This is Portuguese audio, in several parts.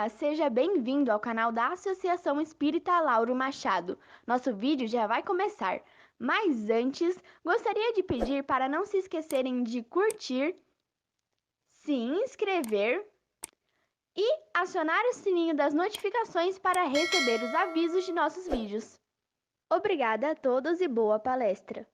Olá, seja bem-vindo ao canal da Associação Espírita Lauro Machado. Nosso vídeo já vai começar, mas antes, gostaria de pedir para não se esquecerem de curtir, se inscrever e acionar o sininho das notificações para receber os avisos de nossos vídeos. Obrigada a todos e boa palestra!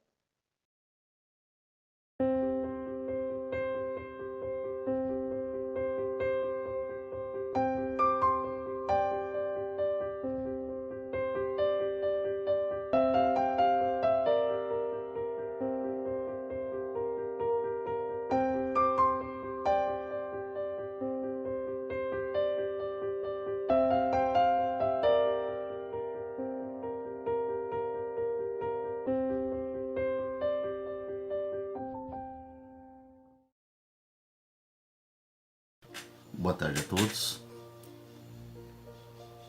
Boa tarde a todos.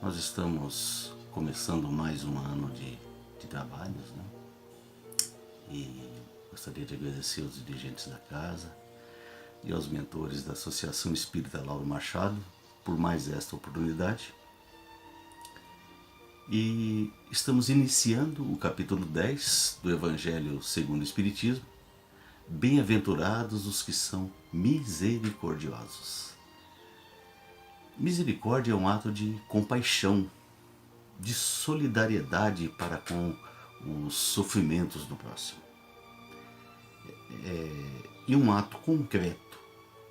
Nós estamos começando mais um ano de trabalhos, né? E gostaria de agradecer aos dirigentes da casa e aos mentores da Associação Espírita Lauro Machado por mais esta oportunidade. E estamos iniciando o capítulo 10 do Evangelho segundo o Espiritismo. Bem-aventurados os que são misericordiosos. Misericórdia é um ato de compaixão, de solidariedade para com os sofrimentos do próximo. E um ato concreto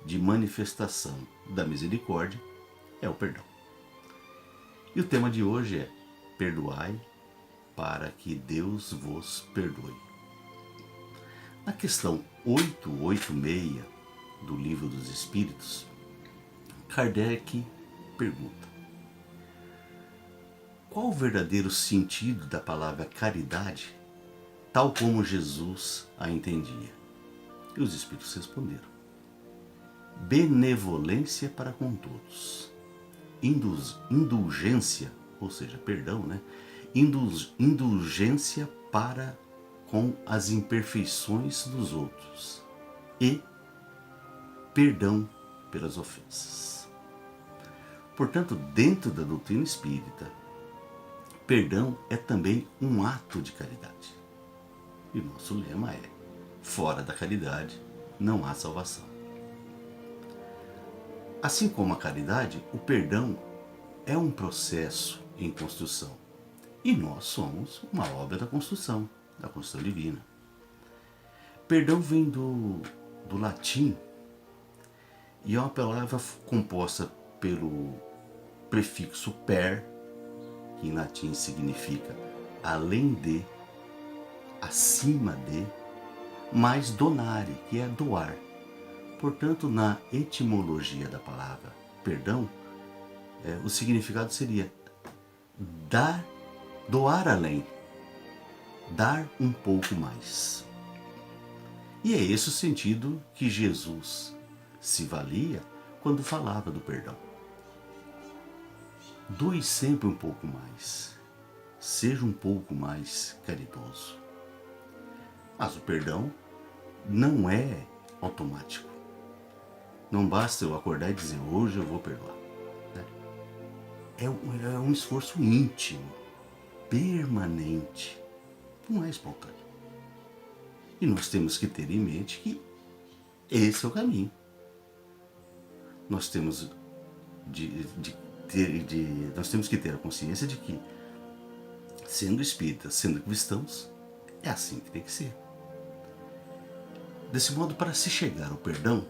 de manifestação da misericórdia é o perdão. E o tema de hoje é: perdoai para que Deus vos perdoe. Na questão 886 do Livro dos Espíritos, Kardec pergunta: qual o verdadeiro sentido da palavra caridade, tal como Jesus a entendia? E os Espíritos responderam: benevolência para com todos, indulgência, ou seja, perdão, né? Indulgência para com as imperfeições dos outros e perdão pelas ofensas. Portanto, dentro da doutrina espírita, perdão é também um ato de caridade. E o nosso lema é: fora da caridade não há salvação. Assim como a caridade, o perdão é um processo em construção. E nós somos uma obra da construção divina. Perdão vem do latim e é uma palavra composta pelo prefixo per, que em latim significa além de, acima de, mais donare, que é doar. Portanto, na etimologia da palavra perdão, o significado seria doar além, dar um pouco mais. E é esse o sentido que Jesus se valia quando falava do perdão. Doe sempre um pouco mais, seja um pouco mais caridoso. Mas o perdão não é automático. Não basta eu acordar e dizer: hoje eu vou perdoar. É um esforço íntimo, permanente, não é espontâneo. E nós temos que ter em mente que esse é o caminho. Nós temos nós temos que ter a consciência de que, sendo espíritas, sendo cristãos, é assim que tem que ser. Desse modo, para se chegar ao perdão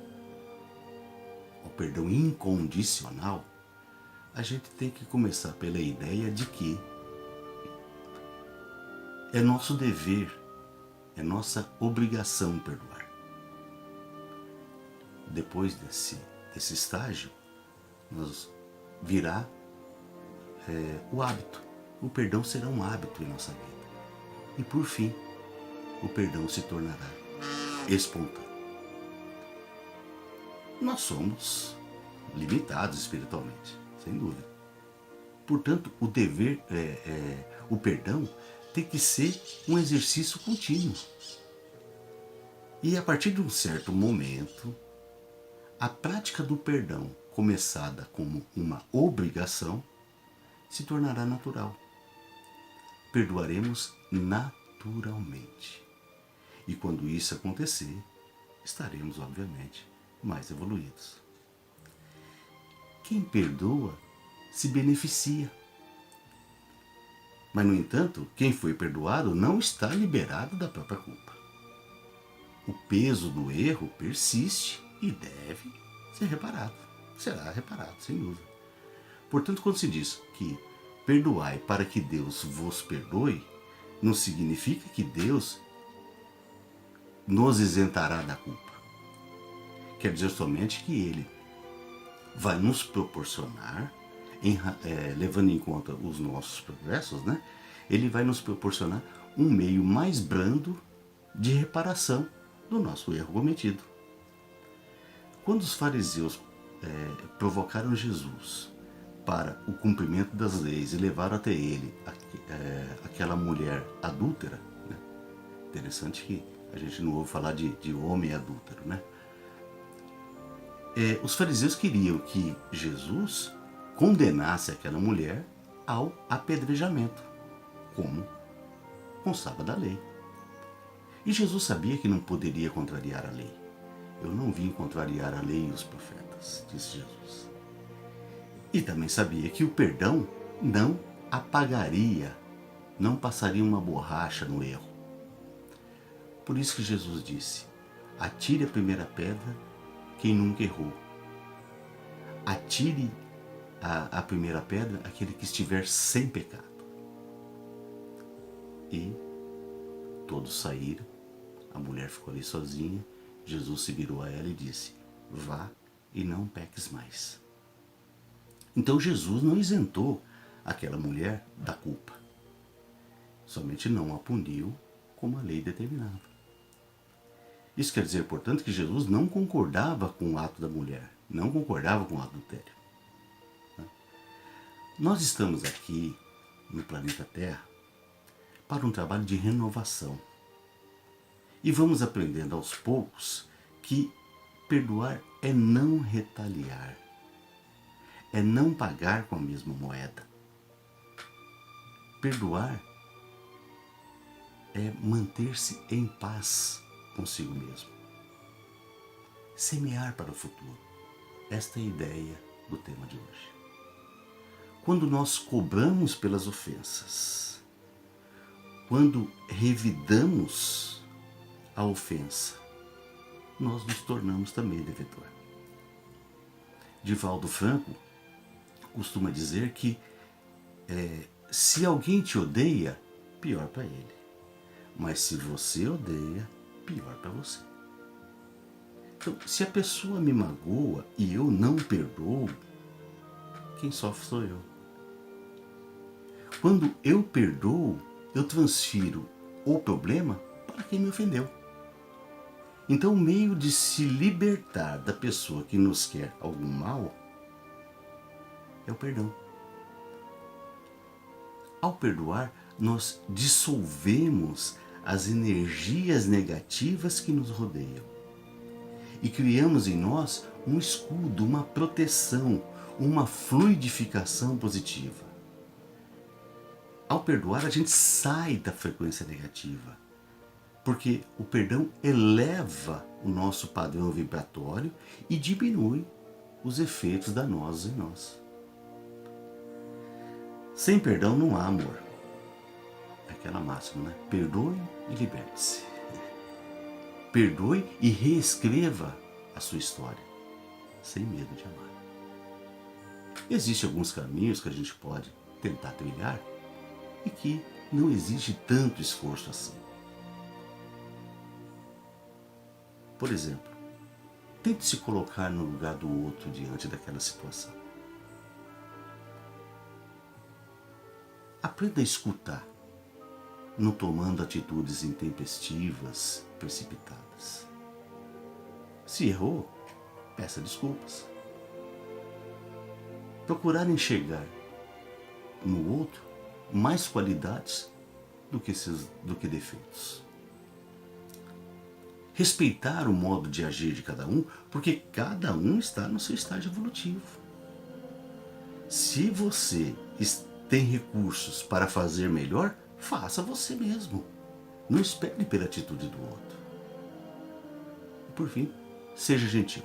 incondicional, a gente tem que começar pela ideia de que é nosso dever, é nossa obrigação perdoar. Depois desse estágio, virá o hábito. O perdão será um hábito em nossa vida. E por fim, o perdão se tornará espontâneo. Nós somos limitados espiritualmente, sem dúvida. Portanto, o perdão tem que ser um exercício contínuo. E a partir de um certo momento, a prática do perdão começada como uma obrigação, se tornará natural. Perdoaremos naturalmente. E quando isso acontecer, estaremos, obviamente, mais evoluídos. Quem perdoa se beneficia. Mas, no entanto, quem foi perdoado não está liberado da própria culpa. O peso do erro persiste e deve ser reparado. Será reparado, sem dúvida. Portanto, quando se diz que perdoai para que Deus vos perdoe, não significa que Deus nos isentará da culpa. Quer dizer somente que Ele vai nos proporcionar, levando em conta os nossos progressos, né? Ele vai nos proporcionar um meio mais brando de reparação do nosso erro cometido. Quando os fariseus provocaram Jesus para o cumprimento das leis e levaram até ele aquela mulher adúltera, né? Interessante que a gente não ouve falar de homem adúltero, né? Os fariseus queriam que Jesus condenasse aquela mulher ao apedrejamento, como constava da lei. E Jesus sabia que não poderia contrariar a lei. Eu não vim contrariar a lei e os profetas, disse Jesus. E também sabia que o perdão não apagaria, não passaria uma borracha no erro. Por isso que Jesus disse: atire a primeira pedra quem nunca errou. Atire a primeira pedra aquele que estiver sem pecado. E todos saíram, a mulher ficou ali sozinha, Jesus se virou a ela e disse: vá e não peques mais. Então Jesus não isentou aquela mulher da culpa, somente não a puniu como a lei determinava. Isso quer dizer, portanto, que Jesus não concordava com o ato da mulher, não concordava com o adultério. Nós estamos aqui no planeta Terra para um trabalho de renovação. E vamos aprendendo aos poucos que perdoar é não retaliar, é não pagar com a mesma moeda. Perdoar é manter-se em paz consigo mesmo. Semear para o futuro. Esta é a ideia do tema de hoje. Quando nós cobramos pelas ofensas, quando revidamos a ofensa, nós nos tornamos também devedor. Divaldo Franco costuma dizer que se alguém te odeia, pior para ele. Mas se você odeia, pior para você. Então, se a pessoa me magoa e eu não perdoo, quem sofre sou eu. Quando eu perdoo, eu transfiro o problema para quem me ofendeu. Então, o meio de se libertar da pessoa que nos quer algum mal é o perdão. Ao perdoar, nós dissolvemos as energias negativas que nos rodeiam e criamos em nós um escudo, uma proteção, uma fluidificação positiva. Ao perdoar, a gente sai da frequência negativa, porque o perdão eleva o nosso padrão vibratório e diminui os efeitos danosos em nós. Sem perdão não há amor. É aquela máxima, né? Perdoe e liberte-se. Perdoe e reescreva a sua história, sem medo de amar. Existem alguns caminhos que a gente pode tentar trilhar e que não exige tanto esforço assim. Por exemplo, tente se colocar no lugar do outro diante daquela situação. Aprenda a escutar, não tomando atitudes intempestivas, precipitadas. Se errou, peça desculpas. Procurar enxergar no outro mais qualidades do que defeitos. respeitar o modo de agir de cada um, porque cada um está no seu estágio evolutivo. Se você tem recursos para fazer melhor, faça você mesmo. Não espere pela atitude do outro. E por fim, seja gentil,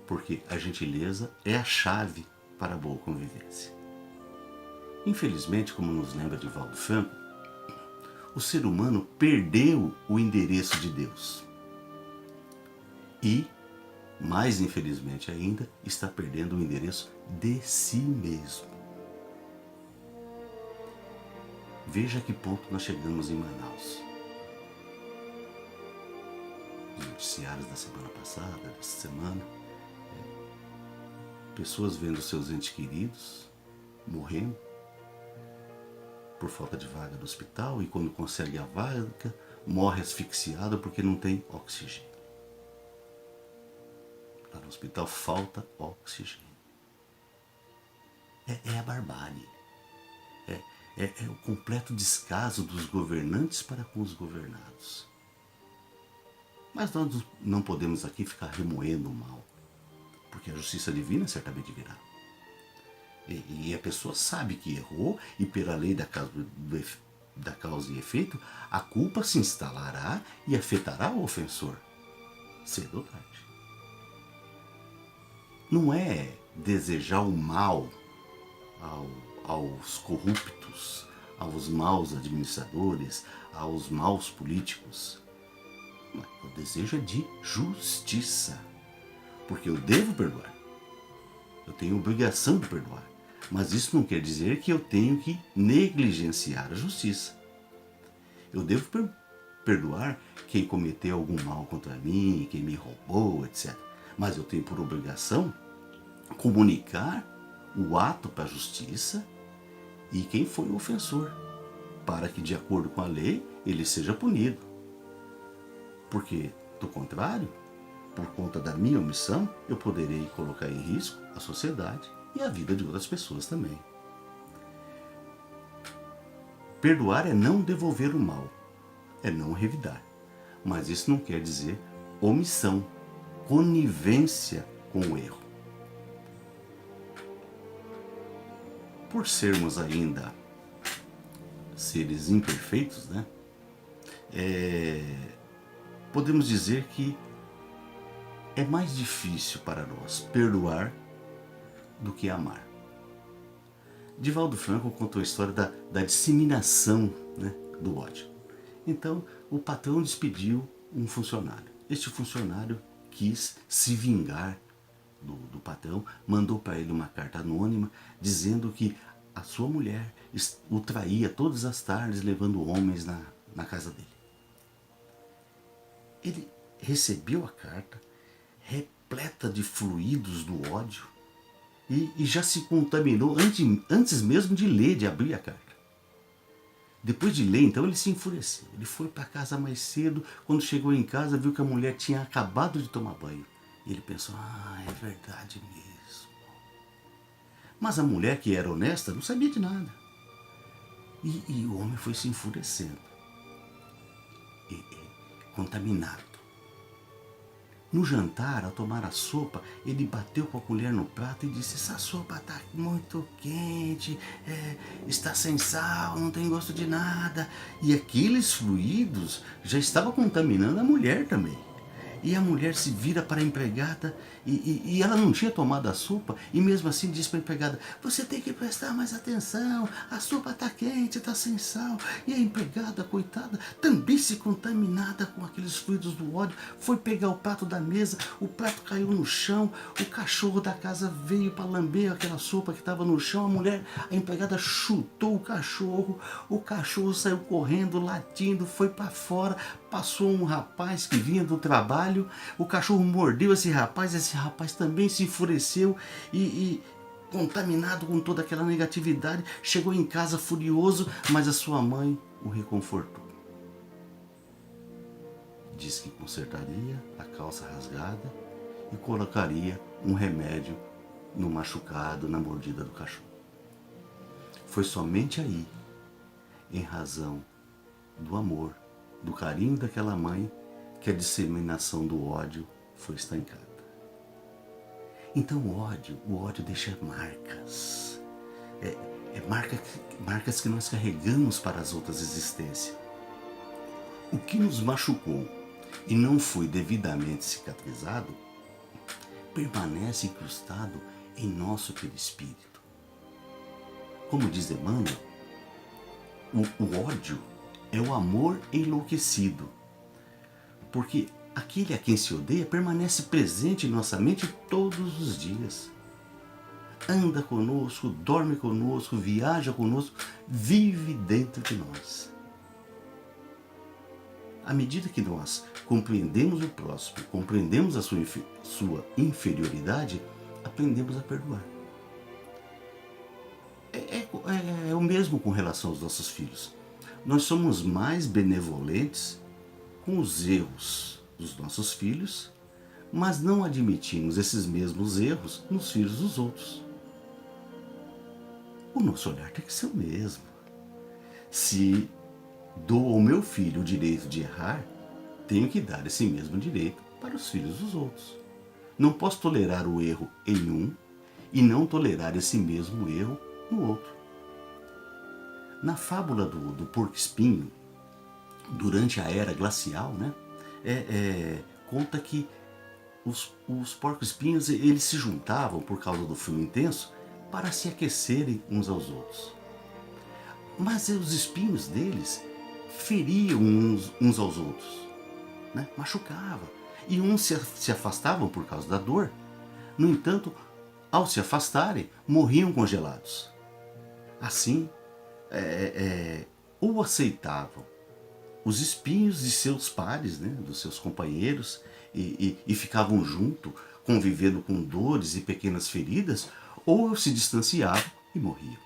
porque a gentileza é a chave para a boa convivência. Infelizmente, como nos lembra Divaldo Franco, o ser humano perdeu o endereço de Deus. E, mais infelizmente ainda, está perdendo o endereço de si mesmo. Veja a que ponto nós chegamos em Manaus. Os noticiários da semana passada, dessa semana, pessoas vendo seus entes queridos morrendo por falta de vaga no hospital, e quando consegue a vaga, morre asfixiado porque não tem oxigênio. Lá no hospital falta oxigênio. É a barbárie. É o completo descaso dos governantes para com os governados. Mas nós não podemos aqui ficar remoendo o mal, porque a justiça divina certamente virá. E a pessoa sabe que errou, e pela lei da causa e efeito, a culpa se instalará e afetará o ofensor, cedo ou tarde. Não é desejar o mal aos corruptos, aos maus administradores, aos maus políticos. O desejo é de justiça, porque eu devo perdoar. Eu tenho obrigação de perdoar. Mas isso não quer dizer que eu tenho que negligenciar a justiça. Eu devo perdoar quem cometeu algum mal contra mim, quem me roubou, etc. Mas eu tenho por obrigação comunicar o ato para a justiça e quem foi o ofensor, para que, de acordo com a lei, ele seja punido. Porque, do contrário, por conta da minha omissão, eu poderei colocar em risco a sociedade e a vida de outras pessoas também. Perdoar é não devolver o mal, é não revidar. Mas isso não quer dizer omissão, conivência com o erro. Por sermos ainda seres imperfeitos, né? Podemos dizer que é mais difícil para nós perdoar do que amar. Divaldo Franco contou a história da disseminação, né, do ódio. Então, o patrão despediu um funcionário. Este funcionário quis se vingar do patrão, mandou para ele uma carta anônima dizendo que a sua mulher o traía todas as tardes, levando homens na casa dele. Ele recebeu a carta, repleta de fluidos do ódio, e já se contaminou antes mesmo de ler, de abrir a carta. Depois de ler, então, ele se enfureceu. Ele foi para casa mais cedo. Quando chegou em casa, viu que a mulher tinha acabado de tomar banho. E ele pensou, é verdade mesmo. Mas a mulher, que era honesta, não sabia de nada. E o homem foi se enfurecendo. Contaminado. No jantar, ao tomar a sopa, ele bateu com a colher no prato e disse, essa sopa está muito quente, está sem sal, não tem gosto de nada. E aqueles fluidos já estavam contaminando a mulher também. E a mulher se vira para a empregada e ela não tinha tomado a sopa, e mesmo assim diz para a empregada, você tem que prestar mais atenção, a sopa está quente, está sem sal. E a empregada, coitada, também se contaminada com aqueles fluidos do ódio, foi pegar o prato da mesa, o prato caiu no chão, o cachorro da casa veio para lamber aquela sopa que estava no chão, a empregada chutou o cachorro saiu correndo, latindo, foi para fora, passou um rapaz que vinha do trabalho, o cachorro mordeu esse rapaz também se enfureceu e contaminado com toda aquela negatividade, chegou em casa furioso, mas a sua mãe o reconfortou. Disse que consertaria a calça rasgada e colocaria um remédio no machucado, na mordida do cachorro. Foi somente aí, em razão do amor, do carinho daquela mãe, que a disseminação do ódio foi estancada. Então o ódio deixa marcas. Marcas que nós carregamos para as outras existências. O que nos machucou e não foi devidamente cicatrizado, permanece incrustado em nosso perispírito. Como diz Emmanuel, o ódio é o amor enlouquecido, porque aquele a quem se odeia permanece presente em nossa mente todos os dias. Anda conosco, dorme conosco, viaja conosco, vive dentro de nós. À medida que nós compreendemos o próximo, compreendemos a sua inferioridade, aprendemos a perdoar. É o mesmo com relação aos nossos filhos. Nós somos mais benevolentes com os erros dos nossos filhos, mas não admitimos esses mesmos erros nos filhos dos outros. O nosso olhar tem que ser o mesmo. Se dou ao meu filho o direito de errar, tenho que dar esse mesmo direito para os filhos dos outros. Não posso tolerar o erro em um e não tolerar esse mesmo erro no outro. Na fábula do porco-espinho, durante a era glacial, conta que os porcos-espinhos eles se juntavam por causa do frio intenso para se aquecerem uns aos outros. Mas os espinhos deles feriam uns aos outros, machucava. E uns se afastavam por causa da dor. No entanto, ao se afastarem, morriam congelados. Assim, ou aceitavam os espinhos de seus pares, dos seus companheiros, e ficavam junto, convivendo com dores e pequenas feridas, ou se distanciavam e morriam.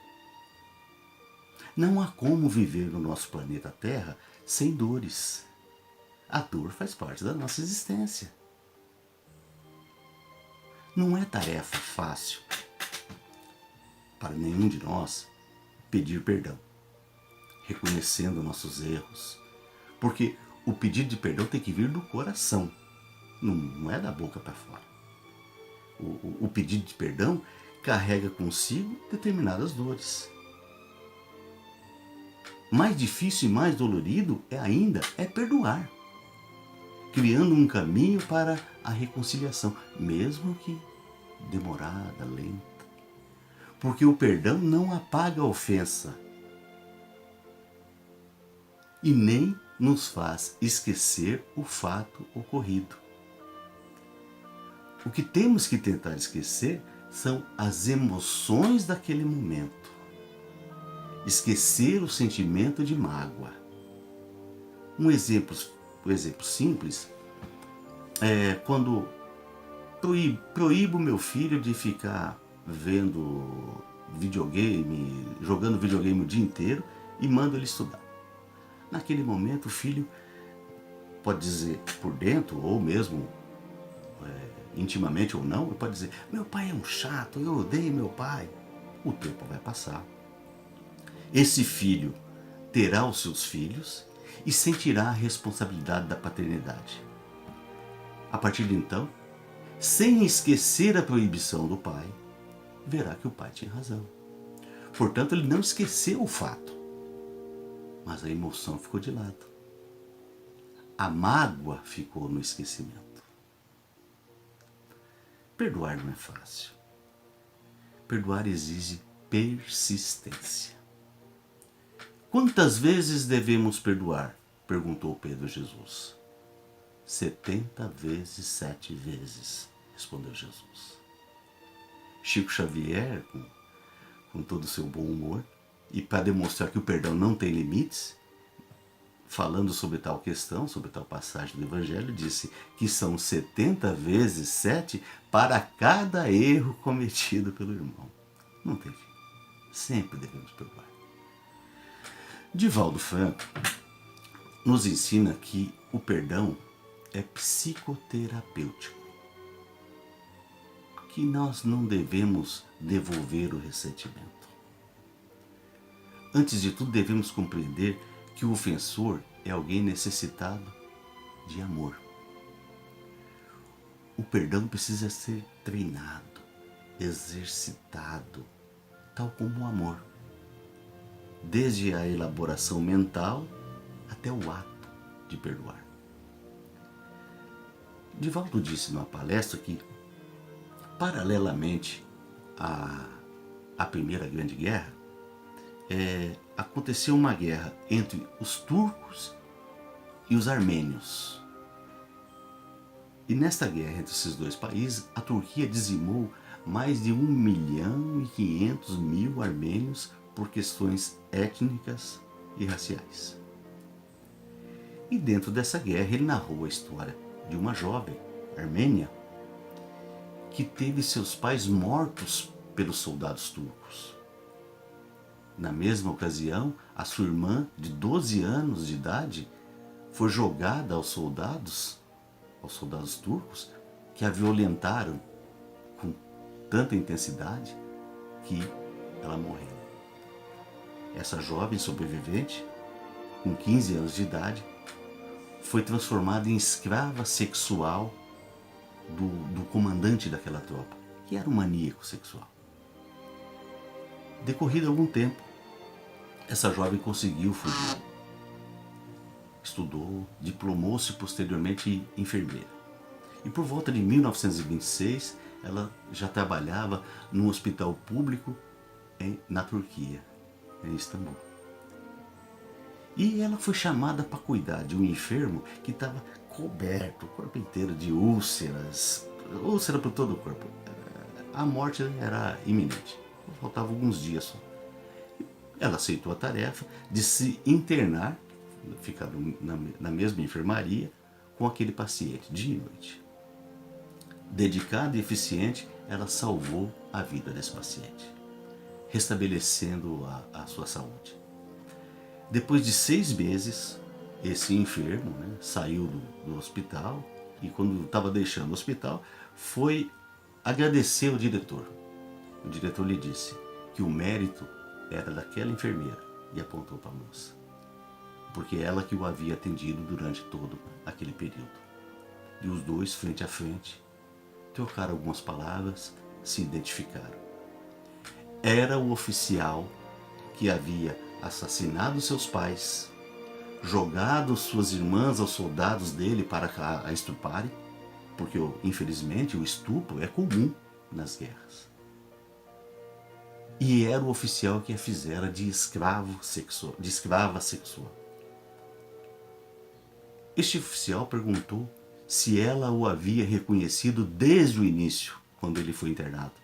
Não há como viver no nosso planeta Terra sem dores. A dor faz parte da nossa existência. Não é tarefa fácil para nenhum de nós pedir perdão, reconhecendo nossos erros, porque o pedido de perdão tem que vir do coração, não é da boca para fora. O pedido de perdão carrega consigo determinadas dores. Mais difícil e mais dolorido ainda é perdoar, criando um caminho para a reconciliação, mesmo que demorada, lenta. Porque o perdão não apaga a ofensa e nem nos faz esquecer o fato ocorrido. O que temos que tentar esquecer são as emoções daquele momento. Esquecer o sentimento de mágoa. Um exemplo simples é quando proíbo meu filho de ficar vendo videogame, jogando videogame o dia inteiro e mando ele estudar. Naquele momento o filho pode dizer por dentro, ou mesmo intimamente ou não, ele pode dizer: meu pai é um chato, eu odeio meu pai. O tempo vai passar. Esse filho terá os seus filhos e sentirá a responsabilidade da paternidade. A partir de então, sem esquecer a proibição do pai, verá que o pai tinha razão. Portanto, ele não esqueceu o fato, mas a emoção ficou de lado. A mágoa ficou no esquecimento. Perdoar não é fácil. Perdoar exige persistência. Quantas vezes devemos perdoar? Perguntou Pedro a Jesus. 70 vezes 7 vezes, respondeu Jesus. Chico Xavier, com todo o seu bom humor, e para demonstrar que o perdão não tem limites, falando sobre tal questão, sobre tal passagem do Evangelho, disse que são 70 vezes 7 para cada erro cometido pelo irmão. Não tem fim. Sempre devemos perdoar. Divaldo Franco nos ensina que o perdão é psicoterapêutico, que nós não devemos devolver o ressentimento. Antes de tudo, devemos compreender que o ofensor é alguém necessitado de amor. o perdão precisa ser treinado, exercitado, tal como o amor. Desde a elaboração mental até o ato de perdoar. Divaldo disse numa palestra que, paralelamente à Primeira Grande Guerra, aconteceu uma guerra entre os turcos e os armênios. E nesta guerra entre esses dois países, a Turquia dizimou mais de 1.500.000 armênios por questões étnicas e raciais. E dentro dessa guerra ele narrou a história de uma jovem armênia que teve seus pais mortos pelos soldados turcos. Na mesma ocasião, a sua irmã, de 12 anos de idade, foi jogada aos soldados turcos, que a violentaram com tanta intensidade que ela morreu. Essa jovem sobrevivente, com 15 anos de idade, foi transformada em escrava sexual do comandante daquela tropa, que era um maníaco sexual. Decorrido algum tempo, essa jovem conseguiu fugir. Estudou, diplomou-se posteriormente em enfermeira. E por volta de 1926, ela já trabalhava num hospital público na Turquia, em Istambul. E ela foi chamada para cuidar de um enfermo que estava coberto, o corpo inteiro de úlceras, úlcera por todo o corpo. A morte era iminente, faltavam alguns dias só. Ela aceitou a tarefa de se internar, ficar na mesma enfermaria, com aquele paciente, dia e noite. Dedicada e eficiente, ela salvou a vida desse paciente, restabelecendo a sua saúde. Depois de 6 meses, esse enfermo saiu do hospital e, quando estava deixando o hospital, foi agradecer ao diretor. O diretor lhe disse que o mérito era daquela enfermeira e apontou para a moça, porque ela que o havia atendido durante todo aquele período. E os dois, frente a frente, trocaram algumas palavras, se identificaram. Era o oficial que havia assassinado seus pais, jogado suas irmãs aos soldados dele para a estuparem, porque infelizmente o estupro é comum nas guerras. E era o oficial que a fizera de escrava sexual. Este oficial perguntou se ela o havia reconhecido desde o início, quando ele foi internado.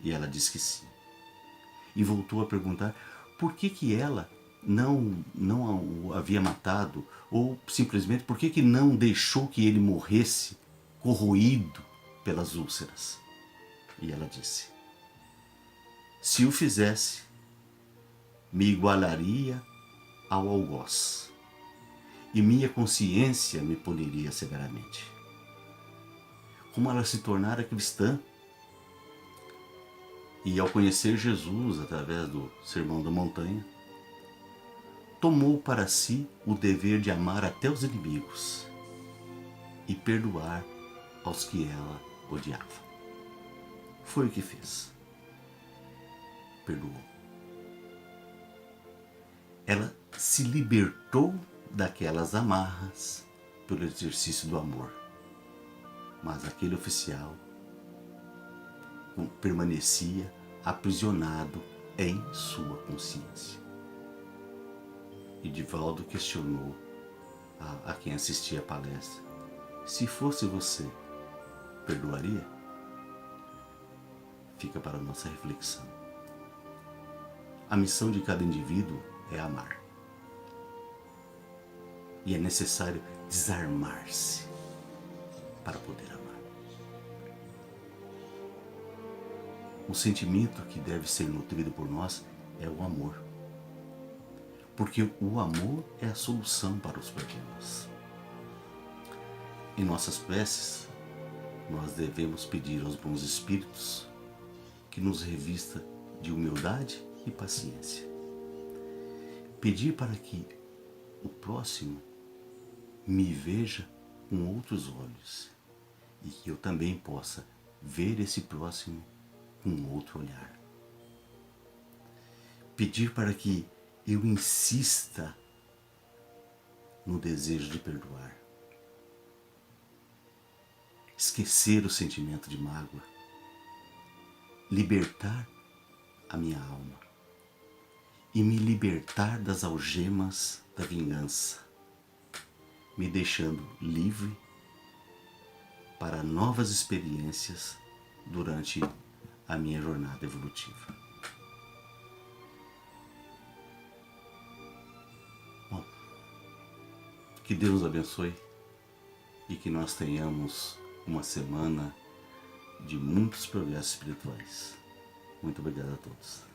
E ela disse que sim. E voltou a perguntar por que ela não o havia matado, ou simplesmente por que não deixou que ele morresse corroído pelas úlceras. E ela disse: se o fizesse, me igualaria ao algoz, e minha consciência me puniria severamente. Como ela se tornara cristã, e ao conhecer Jesus através do Sermão da Montanha, tomou para si o dever de amar até os inimigos e perdoar aos que ela odiava. Foi o que fez. Perdoou. Ela se libertou daquelas amarras pelo exercício do amor. Mas aquele oficial permanecia aprisionado em sua consciência. E Divaldo questionou a quem assistia a palestra: se fosse você, perdoaria? Fica para a nossa reflexão. A missão de cada indivíduo é amar. E é necessário desarmar-se para poder amar. O sentimento que deve ser nutrido por nós é o amor. Porque o amor é a solução para os problemas. Em nossas preces, nós devemos pedir aos bons espíritos que nos revista de humildade e paciência. Pedir para que o próximo me veja com outros olhos e que eu também possa ver esse próximo com outro olhar. Pedir para que eu insista no desejo de perdoar. Esquecer o sentimento de mágoa. Libertar a minha alma. E me libertar das algemas da vingança. Me deixando livre para novas experiências durante a minha jornada evolutiva. Bom, que Deus nos abençoe e que nós tenhamos uma semana de muitos progressos espirituais. Muito obrigado a todos.